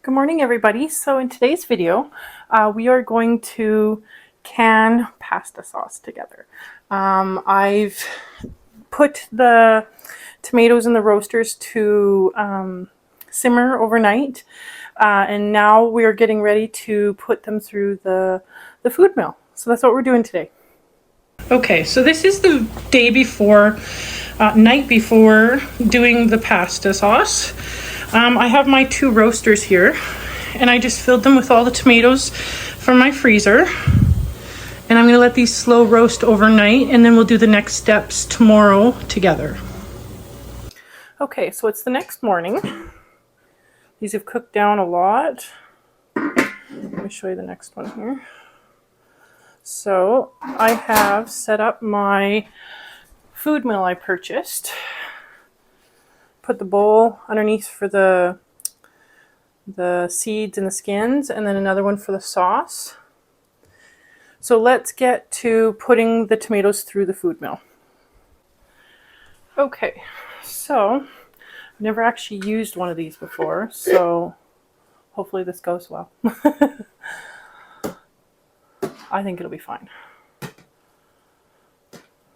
Good morning, everybody. So in today's video, we are going to can pasta sauce together. I've put the tomatoes in the roasters to simmer overnight, and now we are getting ready to put them through the food mill. So that's what we're doing today. Okay, so this is the day before, night before doing the pasta sauce. I have my 2 roasters here, and I just filled them with all the tomatoes from my freezer. And I'm going to let these slow roast overnight, and then we'll do the next steps tomorrow together. Okay, so it's the next morning. These have cooked down a lot. Let me show you the next one here. So I have set up my food mill I purchased. Put the bowl underneath for the seeds and the skins, and then another one for the sauce. So let's get to putting the tomatoes through the food mill. Okay, so I've never actually used one of these before, so hopefully this goes well. I think it'll be fine.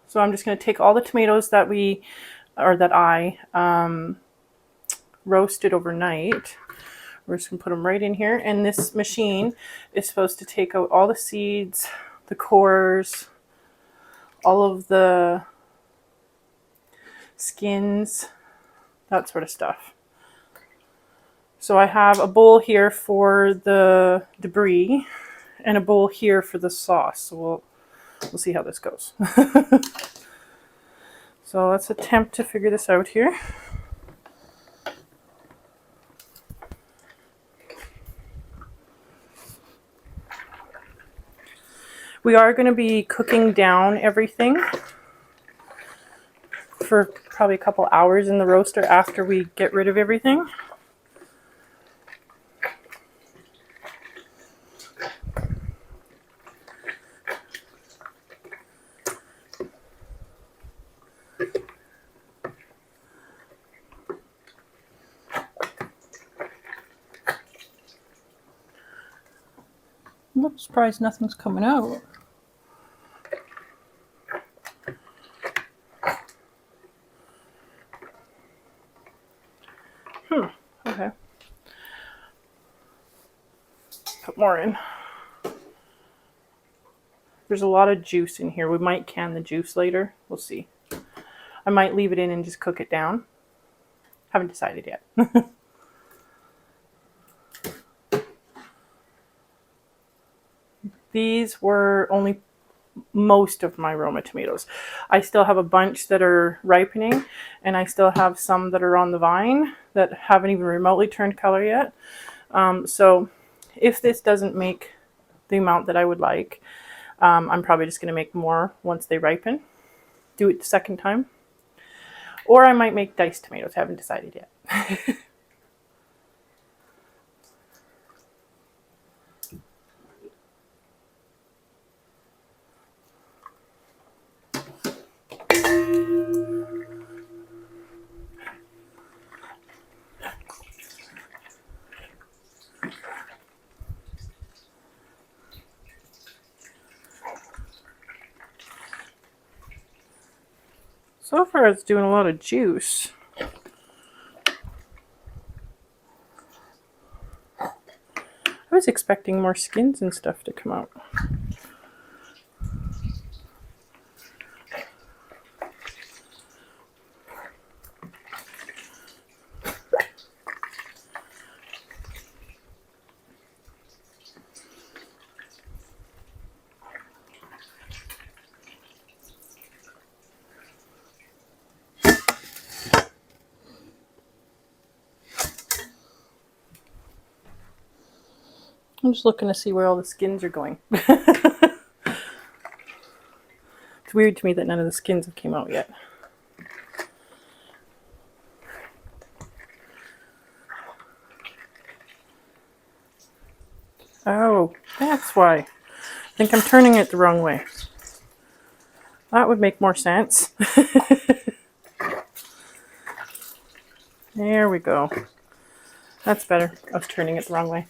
So I'm just going to take all the tomatoes that I roasted overnight. We're just going to put them right in here, and this machine is supposed to take out all the seeds, the cores, all of the skins, that sort of stuff. So I have a bowl here for the debris and a bowl here for the sauce. So we'll see how this goes. So let's attempt to figure this out here. We are going to be cooking down everything for probably a couple hours in the roaster after we get rid of everything. I'm not surprised nothing's coming out. Okay. Put more in. There's a lot of juice in here. We might can the juice later. We'll see. I might leave it in and just cook it down. Haven't decided yet. These were only most of my Roma tomatoes. I still have a bunch that are ripening, and I still have some that are on the vine that haven't even remotely turned color yet. So if this doesn't make the amount that I would like, I'm probably just going to make more once they ripen. Do it the second time. Or I might make diced tomatoes. I haven't decided yet. So far it's doing a lot of juice. I was expecting more skins and stuff to come out. I'm just looking to see where all the skins are going. It's weird to me that none of the skins have came out yet. Oh, that's why. I think I'm turning it the wrong way. That would make more sense. There we go. That's better. I was turning it the wrong way.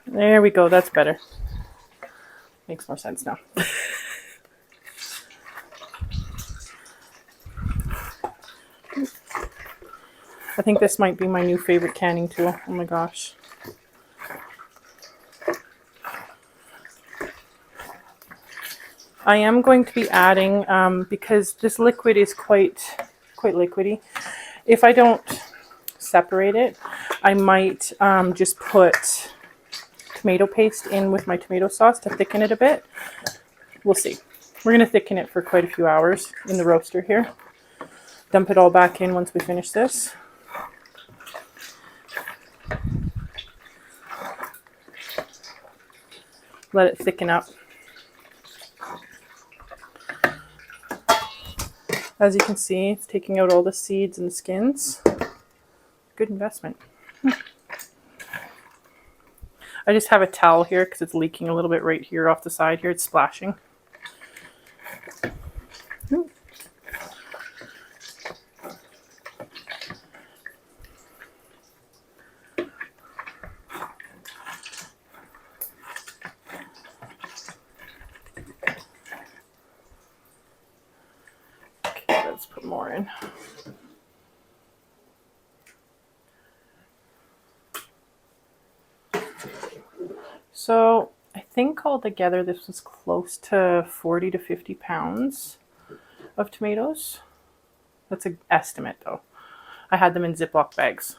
There we go. That's better. Makes more sense now. I think this might be my new favorite canning tool. Oh my gosh. I am going to be adding, because this liquid is quite liquidy. If I don't separate it, I might just put tomato paste in with my tomato sauce to thicken it a bit. We'll see. We're going to thicken it for quite a few hours in the roaster here. Dump it all back in once we finish this. Let it thicken up. As you can see, it's taking out all the seeds and the skins. Good investment. I just have a towel here because it's leaking a little bit right here off the side here. It's splashing. Okay, let's put more in. So I think altogether this was close to 40 to 50 pounds of tomatoes. That's an estimate though. I had them in Ziploc bags.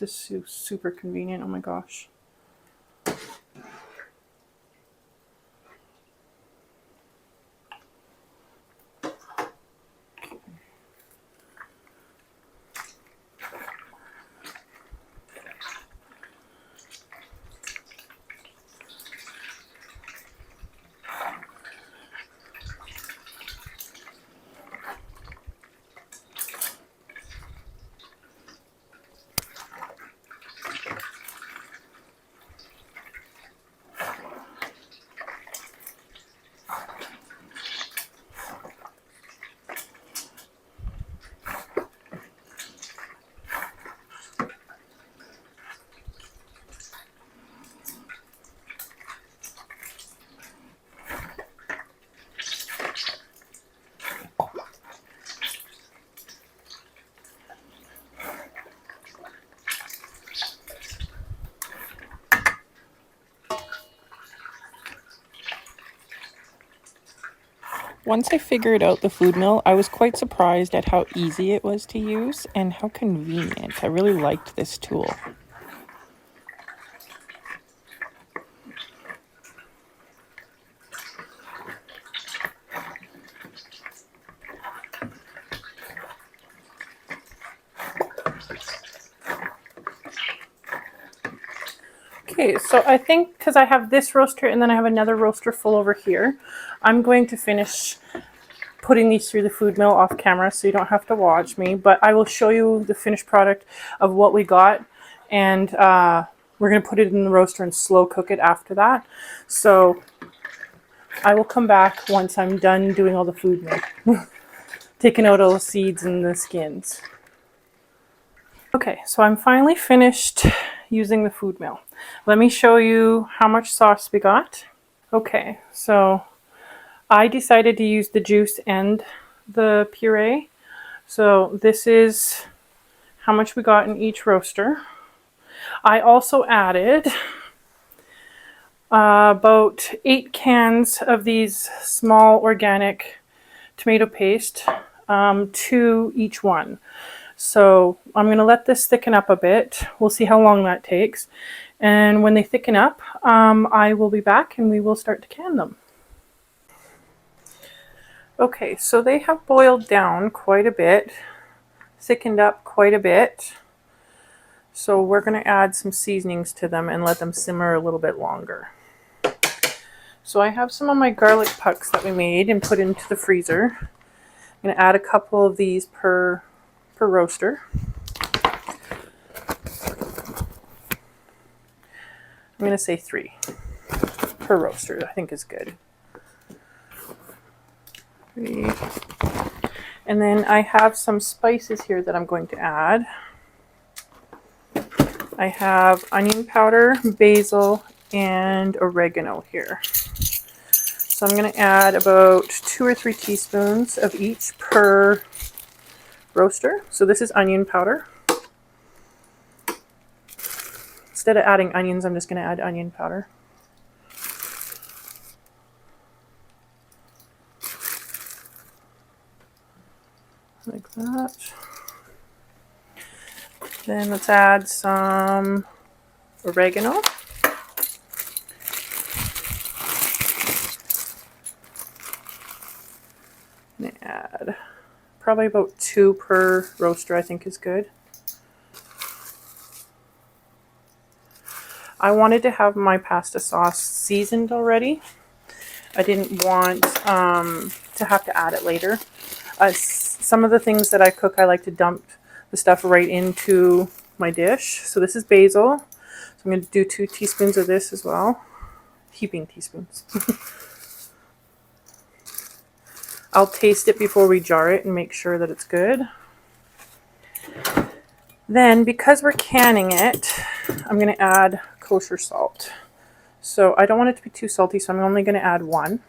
This is super convenient. Oh my gosh. Once I figured out the food mill, I was quite surprised at how easy it was to use and how convenient. I really liked this tool. Okay, so I think because I have this roaster and then I have another roaster full over here, I'm going to finish putting these through the food mill off camera so you don't have to watch me, but I will show you the finished product of what we got, and we're going to put it in the roaster and slow cook it after that. So I will come back once I'm done doing all the food mill, taking out all the seeds and the skins. Okay, so I'm finally finished using the food mill. Let me show you how much sauce we got. Okay, so I decided to use the juice and the puree. So this is how much we got in each roaster. I also added about 8 cans of these small organic tomato paste to each one. So I'm going to let this thicken up a bit. We'll see how long that takes. And when they thicken up, I will be back and we will start to can them. Okay, so they have boiled down quite a bit, thickened up quite a bit. So we're going to add some seasonings to them and let them simmer a little bit longer. So I have some of my garlic pucks that we made and put into the freezer. I'm going to add a couple of these per roaster. I'm going to say 3 per roaster, I think is good. 3. And then I have some spices here that I'm going to add. I have onion powder, basil, and oregano here. So I'm going to add about 2 or 3 teaspoons of each per roaster. So this is onion powder. Instead of adding onions, I'm just going to add onion powder. Like that. Then let's add some oregano. And add probably about 2 per roaster, I think is good. I wanted to have my pasta sauce seasoned already. I didn't want to have to add it later. Some of the things that I cook, I like to dump the stuff right into my dish. So this is basil. So I'm going to do 2 teaspoons of this as well. Heaping teaspoons. I'll taste it before we jar it and make sure that it's good. Then, because we're canning it, I'm going to add kosher salt. So I don't want it to be too salty, so I'm only going to add 1.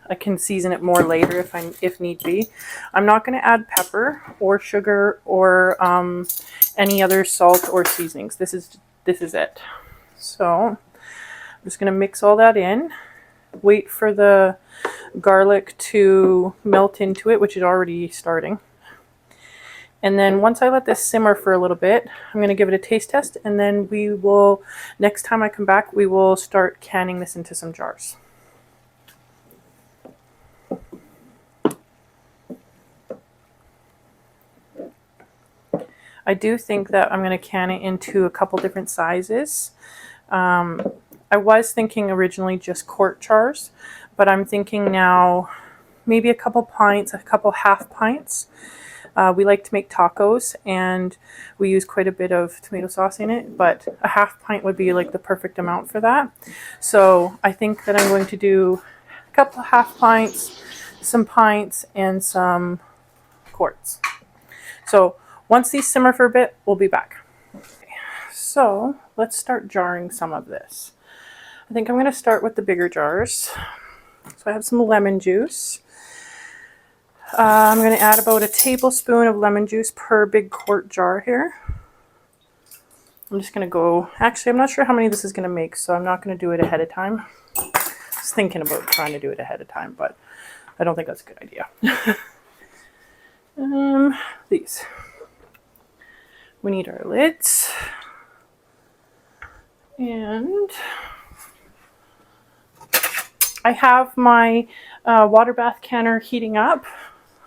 I can season it more later if need be. I'm not going to add pepper or sugar or any other salt or seasonings. This is it. So I'm just going to mix all that in. Wait for the garlic to melt into it, which is already starting. And then once I let this simmer for a little bit, I'm going to give it a taste test, and then we will, next time I come back, we will start canning this into some jars. I do think that I'm going to can it into a couple different sizes. I was thinking originally just quart jars, but I'm thinking now maybe a couple pints, a couple half pints. We like to make tacos, and we use quite a bit of tomato sauce in it, but a half pint would be like the perfect amount for that. So I think that I'm going to do a couple half pints, some pints, and some quarts. So once these simmer for a bit, we'll be back. So let's start jarring some of this. I think I'm going to start with the bigger jars. So I have some lemon juice. I'm going to add about a tablespoon of lemon juice per big quart jar here. I'm just going to go, actually I'm not sure how many this is going to make, so I'm not going to do it ahead of time. I was thinking about trying to do it ahead of time, but I don't think that's a good idea. These. We need our lids. And I have my water bath canner heating up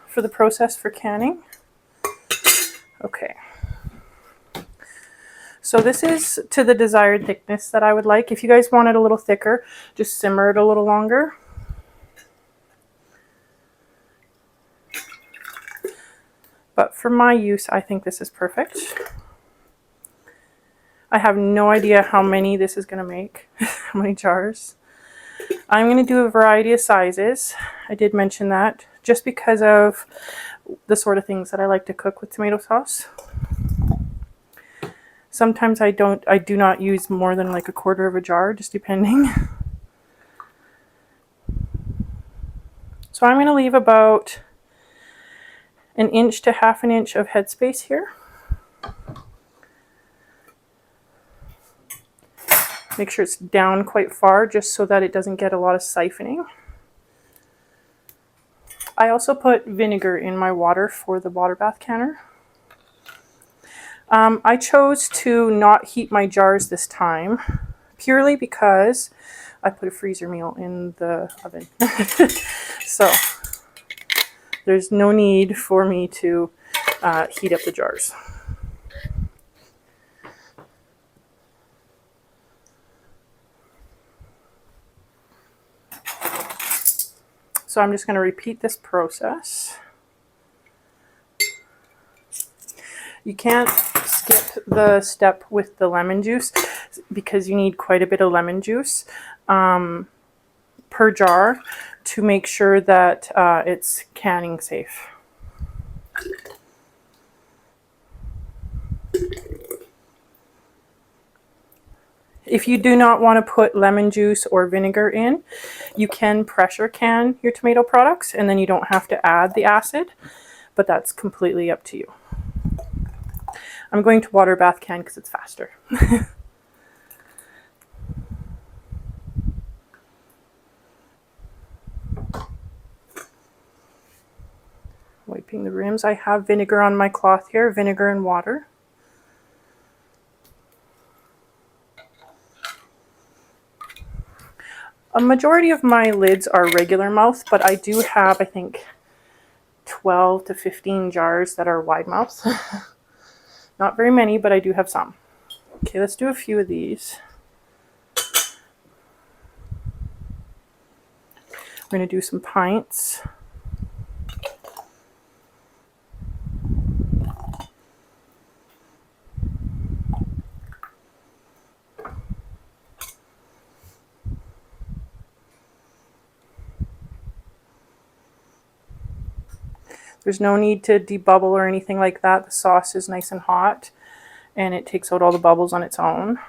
for the process for canning. Okay. So this is to the desired thickness that I would like. If you guys want it a little thicker, just simmer it a little longer. But for my use, I think this is perfect. I have no idea how many this is going to make, how many jars. I'm going to do a variety of sizes. I did mention that just because of the sort of things that I like to cook with tomato sauce. Sometimes I do not use more than like a quarter of a jar, just depending. So I'm going to leave about 1 inch to half an inch of headspace here. Make sure it's down quite far just so that it doesn't get a lot of siphoning. I also put vinegar in my water for the water bath canner. I chose to not heat my jars this time purely because I put a freezer meal in the oven. So there's no need for me to heat up the jars. So I'm just going to repeat this process. You can't skip the step with the lemon juice because you need quite a bit of lemon juice per jar to make sure that it's canning safe. If you do not want to put lemon juice or vinegar in, you can pressure can your tomato products and then you don't have to add the acid, but that's completely up to you. I'm going to water bath can because it's faster. Wiping the rims. I have vinegar on my cloth here, vinegar and water. A majority of my lids are regular mouth, but I do have, I think, 12 to 15 jars that are wide mouth. Not very many, but I do have some. Okay, let's do a few of these. We're going to do some pints. There's no need to debubble or anything like that. The sauce is nice and hot and it takes out all the bubbles on its own.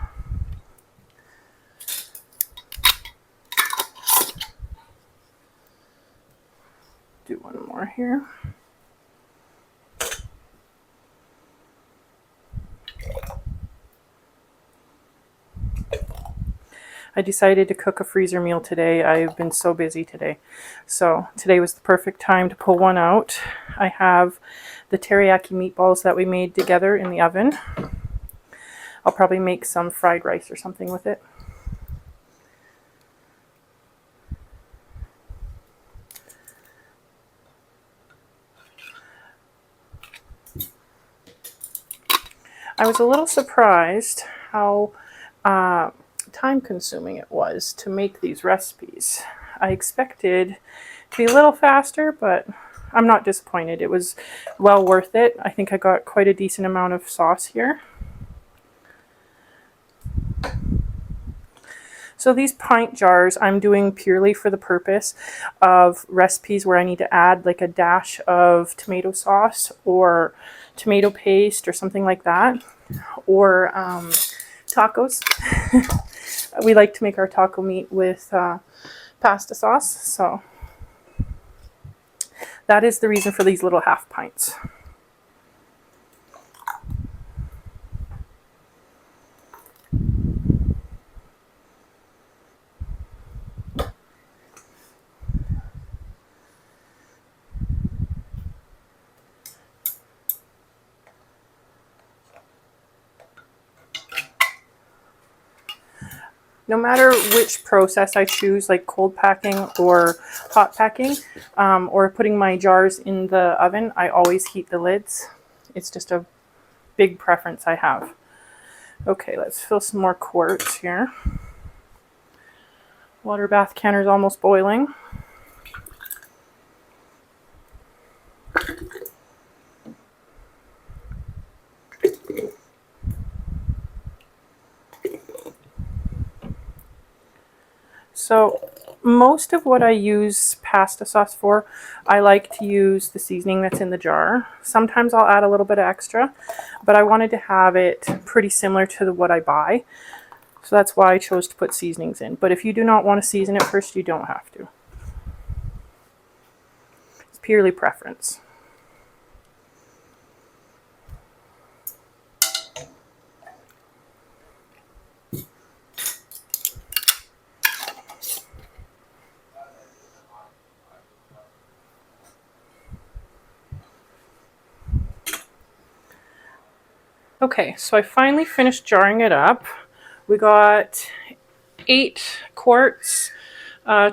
Do one more here. I decided to cook a freezer meal today. I've been so busy today. So today was the perfect time to pull one out. I have the teriyaki meatballs that we made together in the oven. I'll probably make some fried rice or something with it. I was a little surprised how time consuming it was to make these recipes. I expected to be a little faster, but I'm not disappointed. It was well worth it. I think I got quite a decent amount of sauce here. So these pint jars I'm doing purely for the purpose of recipes where I need to add like a dash of tomato sauce or tomato paste or something like that, or tacos. We like to make our taco meat with pasta sauce, so that is the reason for these little half pints. No matter which process I choose, like cold packing or hot packing, or putting my jars in the oven, I always heat the lids. It's just a big preference I have. Okay, let's fill some more quarts here. Water bath canner is almost boiling. So most of what I use pasta sauce for, I like to use the seasoning that's in the jar. Sometimes I'll add a little bit of extra, but I wanted to have it pretty similar to what I buy. So that's why I chose to put seasonings in. But if you do not want to season it first, you don't have to. It's purely preference. Okay, so I finally finished jarring it up. We got 8 quarts,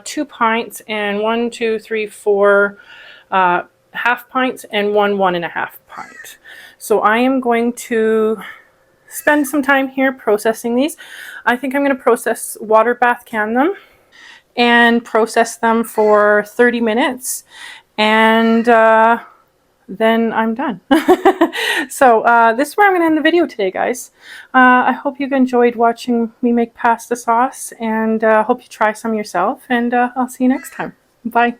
2 pints, and 1, 2, 3, 4 half pints, and 1 1.5 pint. So I am going to spend some time here processing these. I think I'm going to process water bath can them and process them for 30 minutes. And then I'm done. So this is where I'm going to end the video today, guys. I hope you enjoyed watching me make pasta sauce, and hope you try some yourself, and I'll see you next time. Bye.